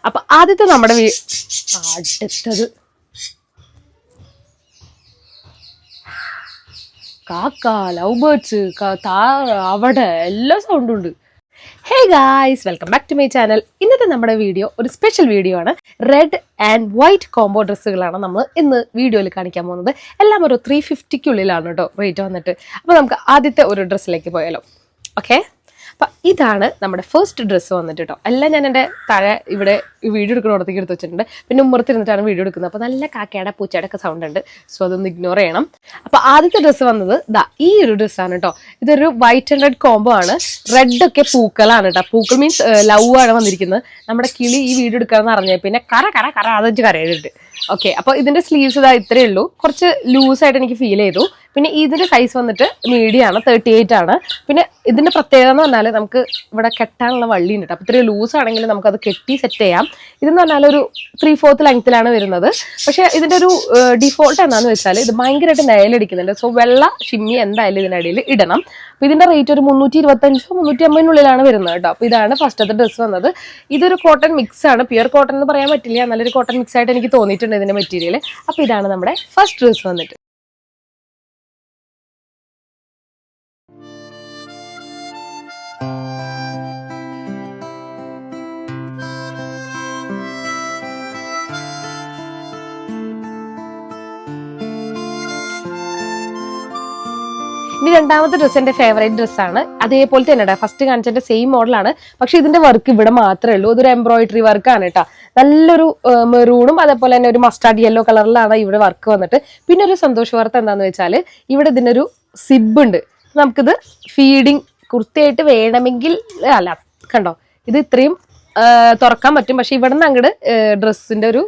അപ്പൊ ആദ്യത്തെ നമ്മുടെ അടുത്തത് കാക്ക, ലവ് ബേർഡ്സ്, അവിടെ എല്ലാ സൗണ്ടും ഉണ്ട്. Hey guys, welcome back to my channel. ഇന്നത്തെ നമ്മുടെ വീഡിയോ ഒരു സ്പെഷ്യൽ വീഡിയോ ആണ്. റെഡ് ആൻഡ് വൈറ്റ് കോംബോ ഡ്രസ്സുകളാണ് നമ്മൾ ഇന്ന് വീഡിയോയിൽ കാണിക്കാൻ പോകുന്നത്. എല്ലാം ഒരു 350-ക്കുള്ളിലാണ് കേട്ടോ റേറ്റ് വന്നിട്ട്. അപ്പോൾ നമുക്ക് ആദ്യത്തെ ഒരു ഡ്രസ്സിലേക്ക് പോയാലോ. ഓക്കെ, അപ്പം ഇതാണ് നമ്മുടെ ഫസ്റ്റ് ഡ്രസ്സ് വന്നിട്ട് കേട്ടോ. എല്ലാം ഞാൻ എൻ്റെ താഴെ ഇവിടെ വീഡിയോ എടുക്കുന്നിടത്തേക്ക് എടുത്ത് വെച്ചിട്ടുണ്ട്. പിന്നെ ഉമ്മറത്തിരുന്നിട്ടാണ് വീഡിയോ എടുക്കുന്നത്. അപ്പോൾ നല്ല കാക്കയുടെ പൂച്ചയുടെ ഒക്കെ സൗണ്ട് ഉണ്ട്. സോ അതൊന്ന് ഇഗ്നോർ ചെയ്യണം. അപ്പോൾ ആദ്യത്തെ ഡ്രസ്സ് വന്നത് ഈ ഒരു ഡ്രസ്സാണ് കേട്ടോ. ഇതൊരു വൈറ്റ് ആൻഡ് റെഡ് കോംബോ ആണ്. റെഡ് ഒക്കെ പൂക്കളാണ് കേട്ടോ. പൂക്കൾ മീൻസ് ലവ് ആണ് വന്നിരിക്കുന്നത്. നമ്മുടെ കിളി ഈ വീഡിയോ എടുക്കാമെന്ന് അറിഞ്ഞാൽ പിന്നെ കറ അതെനിക്ക് കരയുന്നുണ്ട്. ഓക്കെ, അപ്പോൾ ഇതിന്റെ സ്ലീവ്സ് ഇതാ ഇത്രയേ ഉള്ളൂ. കുറച്ച് ലൂസായിട്ട് എനിക്ക് ഫീൽ ചെയ്തു. പിന്നെ ഇതിന്റെ സൈസ് വന്നിട്ട് മീഡിയം ആണ്, 38 ആണ്. പിന്നെ ഇതിന്റെ പ്രത്യേകത എന്ന് പറഞ്ഞാൽ നമുക്ക് ഇവിടെ കെട്ടാനുള്ള വള്ളി ഉണ്ട്. അപ്പോൾ ഇത്രയും ലൂസ് ആണെങ്കിൽ നമുക്കത് കെട്ടി സെറ്റ് ചെയ്യാം. ഇതെന്ന് പറഞ്ഞാൽ ഒരു 3/4 ലെങ്ത്തിലാണ് വരുന്നത്. പക്ഷെ ഇതിന്റെ ഒരു ഡിഫോൾട്ട് എന്താണെന്ന് വെച്ചാൽ ഇത് ഭയങ്കരമായിട്ട് നിഴലടിക്കുന്നുണ്ട്. സോ വെള്ള ഷിമ്മി എന്തായാലും ഇതിനിടയിൽ ഇടണം. അപ്പോൾ ഇതിന്റെ റേറ്റ് ഒരു 325-350 വരുന്നത് കേട്ടോ. അപ്പോൾ ഇതാണ് ഫസ്റ്റത്തെ ഡ്രസ്സ് വന്നത്. ഇതൊരു കോട്ടൺ മിക്സ് ആണ്. പ്യുവർ കോട്ടൺ എന്ന് പറയാൻ പറ്റില്ല, നല്ലൊരു കോട്ടൺ മിക്സ് ആയിട്ട് എനിക്ക് തോന്നിയിട്ടുണ്ട് ഇതിന്റെ മെറ്റീരിയൽ. അപ്പോൾ ഇതാണ് നമ്മുടെ ഫസ്റ്റ് ഡ്രസ്സ് വന്നിട്ട്. ഇനി രണ്ടാമത്തെ ഡ്രസ്സ് എൻ്റെ ഫേവറേറ്റ് ഡ്രസ്സാണ്. അതേപോലെ തന്നെ ഫസ്റ്റ് കാണിച്ചതിന്റെ സെയിം മോഡലാണ്. പക്ഷെ ഇതിന്റെ വർക്ക് ഇവിടെ മാത്രമേ ഉള്ളൂ. ഇതൊരു എംബ്രോയിഡറി വർക്കാണ് കേട്ടോ. നല്ലൊരു മെറൂണും അതേപോലെ തന്നെ ഒരു മസ്റ്റാർഡ് യെല്ലോ കളറിലാണ് ഇവിടെ വർക്ക് വന്നിട്ട്. പിന്നെ ഒരു സന്തോഷ വാർത്ത എന്താന്ന് വെച്ചാൽ ഇവിടെ ഇതിനൊരു സിബ് ഉണ്ട്. നമുക്കിത് ഫീഡിങ് കുർത്തിയായിട്ട് വേണമെങ്കിൽ അല്ല, കണ്ടോ ഇത് ഇത്രയും തുറക്കാൻ പറ്റും. പക്ഷെ ഇവിടെ നിന്ന് അങ്ങോട്ട് ഡ്രസ്സിന്റെ ഒരു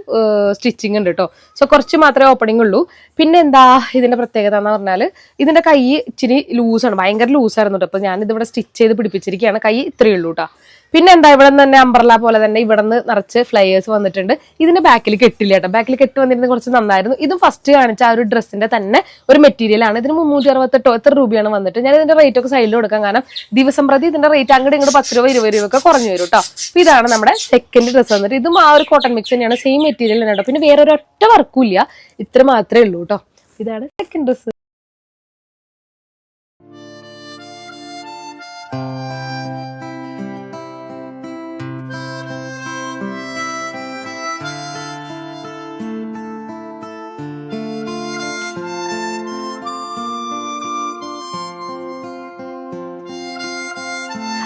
സ്റ്റിച്ചിങ് ഉണ്ട് കേട്ടോ. സോ കുറച്ച് മാത്രമേ ഓപ്പണിംഗ് ഉള്ളൂ. പിന്നെ എന്താ ഇതിന്റെ പ്രത്യേകത എന്ന് പറഞ്ഞാൽ ഇതിന്റെ കൈ ഇച്ചിരി ലൂസാണ്, ഭയങ്കര ലൂസായിരുന്നു കേട്ടോ. അപ്പൊ ഞാനിതിവിടെ സ്റ്റിച്ച് ചെയ്ത് പിടിപ്പിച്ചിരിക്കുകയാണ്. കൈ ഇത്രയേ ഉള്ളൂ കേട്ടോ. പിന്നെ എന്താ ഇവിടെ നിന്ന് തന്നെ അംബ്രല പോലെ തന്നെ ഇവിടെ നിന്ന് നിറച്ച് ഫ്ലയേഴ്സ് വന്നിട്ടുണ്ട്. ഇതിന്റെ ബാക്കിൽ കെട്ടില്ല കേട്ടോ. ബാക്കിൽ കെട്ട് വന്നിരുന്നത് കുറച്ച് നന്നായിരുന്നു. ഇതും ഫസ്റ്റ് കാണിച്ച ആ ഒരു ഡ്രസ്സിന്റെ തന്നെ ഒരു മെറ്റീരിയൽ ആണ്. ഇതിന് 368 എത്ര രൂപയാണ് വന്നിട്ട്. ഞാൻ ഇതിന്റെ റേറ്റ് ഒക്കെ സൈഡിൽ കൊടുക്കാം. കാരണം ദിവസം പ്രതി ഇതിന്റെ റേറ്റ് അങ്ങോട്ട് ഇങ്ങോട്ട് 10 രൂപ 20 രൂപ ഒക്കെ കുറഞ്ഞു വരും കേട്ടോ. അപ്പൊ ഇതാണ് നമ്മുടെ സെക്കൻഡ് ഡ്രസ്സ് വന്നിട്ട്. ഇതും ആ ഒരു കോട്ടൺ മിക്സ് തന്നെയാണ്, സെയിം മെറ്റീരിയൽ തന്നെ കേട്ടോ. പിന്നെ വേറെ ഒരൊറ്റ വർക്കും ഇല്ല, ഇത്ര മാത്രമേ ഉള്ളൂ കേട്ടോ. ഇതാണ് സെക്കൻഡ് ഡ്രസ്സ്.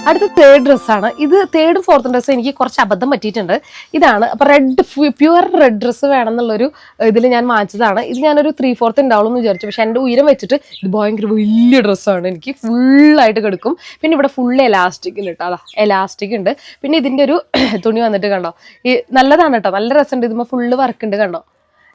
അടുത്ത തേർഡ് ഡ്രസ്സാണ്. ഇത് തേർഡും ഫോർത്തും ഡ്രസ്സ് എനിക്ക് കുറച്ച് അബദ്ധം പറ്റിയിട്ടുണ്ട്. ഇതാണ് അപ്പോൾ റെഡ് പ്യുവർ റെഡ് ഡ്രസ്സ് വേണമെന്നുള്ളൊരു ഇതിൽ ഞാൻ വാങ്ങിച്ചതാണ്. ഇത് ഞാനൊരു 3/4 ഉണ്ടാവുള്ളൂ എന്ന് വിചാരിച്ചു. പക്ഷെ എൻ്റെ ഉയരം വെച്ചിട്ട് ഇത് ഭയങ്കര വലിയ ഡ്രസ്സാണ്. എനിക്ക് ഫുള്ളായിട്ട് കിടക്കും. പിന്നെ ഇവിടെ ഫുൾ എലാസ്റ്റിക് ഉണ്ട് കേട്ടോ. അതാ എലാസ്റ്റിക് ഉണ്ട്. പിന്നെ ഇതിൻ്റെ ഒരു തുണി വന്നിട്ട് കണ്ടോ, ഈ നല്ലതാണ് കേട്ടോ, നല്ല രസമുണ്ട്. ഇതുമ്പോൾ ഫുള്ള് വർക്ക് ഉണ്ട് കണ്ടോ.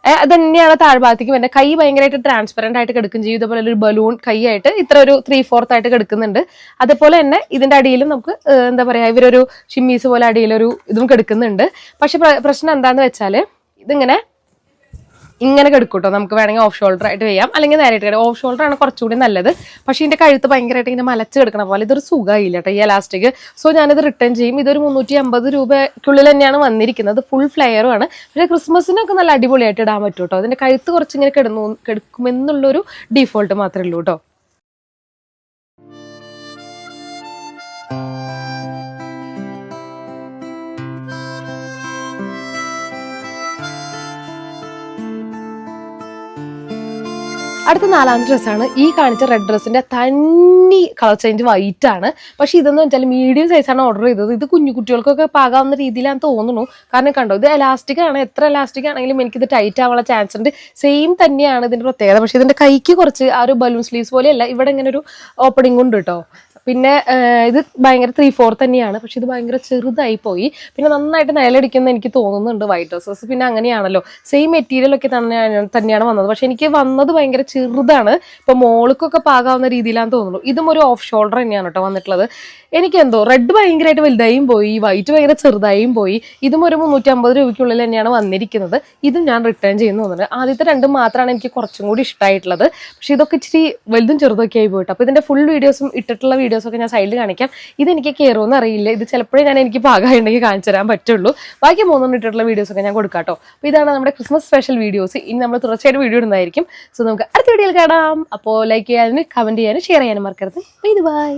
അത് തന്നെയാണ് താഴ്ഭാഗത്തേക്ക് വരുന്നത്. കൈ ഭയങ്കരമായിട്ട് ട്രാൻസ്പെറന്റ് ആയിട്ട് കിടക്കും ചെയ്യും. ഇതുപോലെ ഒരു ബലൂൺ കൈ ആയിട്ട് ഇത്ര ഒരു 3/4 ആയിട്ട് കിടക്കുന്നുണ്ട്. അതേപോലെ തന്നെ ഇതിന്റെ അടിയിലും നമുക്ക് എന്താ പറയാ, ഇവരൊരു ഷിമ്മീസ് പോലെ അടിയിലൊരു ഇതും കിടക്കുന്നുണ്ട്. പക്ഷെ പ്രശ്നം എന്താന്ന് വെച്ചാല് ഇതിങ്ങനെ ഇങ്ങനെ കിടക്കും കേട്ടോ. നമുക്ക് വേണമെങ്കിൽ ഓഫ് ഷോൾഡർ ആയിട്ട് ചെയ്യാം, അല്ലെങ്കിൽ നേരിട്ട് കിടക്കും. ഓഫ് ഷോൾഡർ ആണ് കുറച്ചുകൂടി നല്ലത്. പക്ഷേ ഇതിന്റെ കഴുത്ത് ഭയങ്കരമായിട്ട് ഇങ്ങനെ മലച്ച് കിടക്കണ പോലെ ഇതൊരു സുഖമായില്ല കേട്ടോ ഈ എലാസ്റ്റിക്. സോ ഞാനിത് റിട്ടേൺ ചെയ്യും. ഇതൊരു 350 രൂപയ്ക്കുള്ളിൽ തന്നെയാണ് വന്നിരിക്കുന്നത്. ഫുൾ ഫ്ലെയറും ആണ്. പക്ഷേ ക്രിസ്മസിനൊക്കെ നല്ല അടിപൊളിയായിട്ട് ഇടാൻ പറ്റും കേട്ടോ. അതിന്റെ കഴുത്ത് കുറച്ചിങ്ങനെ കിടക്കുമെന്നുള്ളൊരു ഡിഫോൾട്ട് മാത്രമേ ഉള്ളൂ കേട്ടോ. അടുത്ത നാലാമത്തെ ഡ്രസ്സാണ്. ഈ കാണിച്ച റെഡ് ഡ്രസ്സിന്റെ തനി കളർ ചേഞ്ച് വൈറ്റ് ആണ്. പക്ഷെ ഇതെന്ന് വെച്ചാൽ മീഡിയം സൈസാണ് ഓർഡർ ചെയ്തത്. ഇത് കുഞ്ഞു കുട്ടികൾക്കൊക്കെ പാകാവുന്ന രീതിയിലാണെന്ന് തോന്നുന്നു. കാരണം കണ്ടോ, ഇത് എലാസ്റ്റിക് ആണ്. എത്ര എലാസ്റ്റിക് ആണെങ്കിലും എനിക്കിത് ടൈറ്റ് ആവാനുള്ള ചാൻസ് ഉണ്ട്. സെയിം തന്നെയാണ് ഇതിന്റെ പ്രത്യേകത. പക്ഷെ ഇതിന്റെ കൈക്ക് കുറച്ച് ആ ഒരു ബലൂൺ സ്ലീവ്സ് പോലെയല്ല, ഇവിടെ ഇങ്ങനെ ഒരു ഓപ്പണിംഗ് ഉണ്ട് കേട്ടോ. പിന്നെ ഇത് ഭയങ്കര 3/4 തന്നെയാണ്. പക്ഷെ ഇത് ഭയങ്കര ചെറുതായി പോയി. പിന്നെ നന്നായിട്ട് നിലടിക്കുന്ന എനിക്ക് തോന്നുന്നുണ്ട് വൈറ്റ് ഡ്രസ്സസ്. പിന്നെ അങ്ങനെയാണല്ലോ, സെയിം മെറ്റീരിയൽ ഒക്കെ തന്നെയാണ് വന്നത്. പക്ഷെ എനിക്ക് വന്നത് ഭയങ്കര ചെറുതാണ്. ഇപ്പൊ മോൾക്കൊക്കെ പാകാവുന്ന രീതിയിലാന്ന് തോന്നുന്നു. ഇതും ഒരു ഓഫ് ഷോൾഡർ തന്നെയാണ് കേട്ടോ വന്നിട്ടുള്ളത്. എനിക്ക് എന്തോ റെഡ് ഭയങ്കരമായിട്ട് വലുതായും പോയി, വൈറ്റ് ഭയങ്കര ചെറുതായും പോയി. ഇതും ഒരു 350 രൂപയ്ക്കുള്ളിൽ തന്നെയാണ് വന്നിരിക്കുന്നത്. ഇതും ഞാൻ റിട്ടേൺ ചെയ്യുന്നു തോന്നുന്നുണ്ട്. ആദ്യത്തെ രണ്ടും മാത്രമാണ് എനിക്ക് കുറച്ചും കൂടി ഇഷ്ടമായിട്ടുള്ളത്. പക്ഷെ ഇതൊക്കെ ഇച്ചിരി വലുതും ചെറുതൊക്കെ ആയി പോയിട്ട്. അപ്പൊ ഇതിന്റെ ഫുൾ വീഡിയോസും ഇട്ടിട്ടുള്ള വീഡിയോസ് വീഡിയോസൊക്കെ ഞാൻ സൈഡിൽ കാണിക്കാം. ഇതെനിക്ക് കയറുമെന്ന് അറിയില്ല, ഇത് ചിലപ്പോഴേ എനിക്ക് പാകമായിട്ടുണ്ടെങ്കിൽ കാണിച്ചു തരാൻ പറ്റുള്ളൂ. ബാക്കി 3 ഇട്ടിട്ടുള്ള വീഡിയോസൊക്കെ ഞാൻ കൊടുക്കാം കേട്ടോ. അപ്പോൾ ഇതാണ് നമ്മുടെ ക്രിസ്മസ് സ്പെഷ്യൽ വീഡിയോസ്. ഇനി നമ്മൾ തുടർച്ചയായിട്ട് വീഡിയോ ഇടുന്നതായിരിക്കും. സോ നമുക്ക് അടുത്ത വീഡിയോയിൽ കാണാം. അപ്പോൾ ലൈക്ക് ചെയ്യാനും കമൻറ്റ് ചെയ്യാനും ഷെയർ ചെയ്യാനും മറക്കരുത്. ബൈ.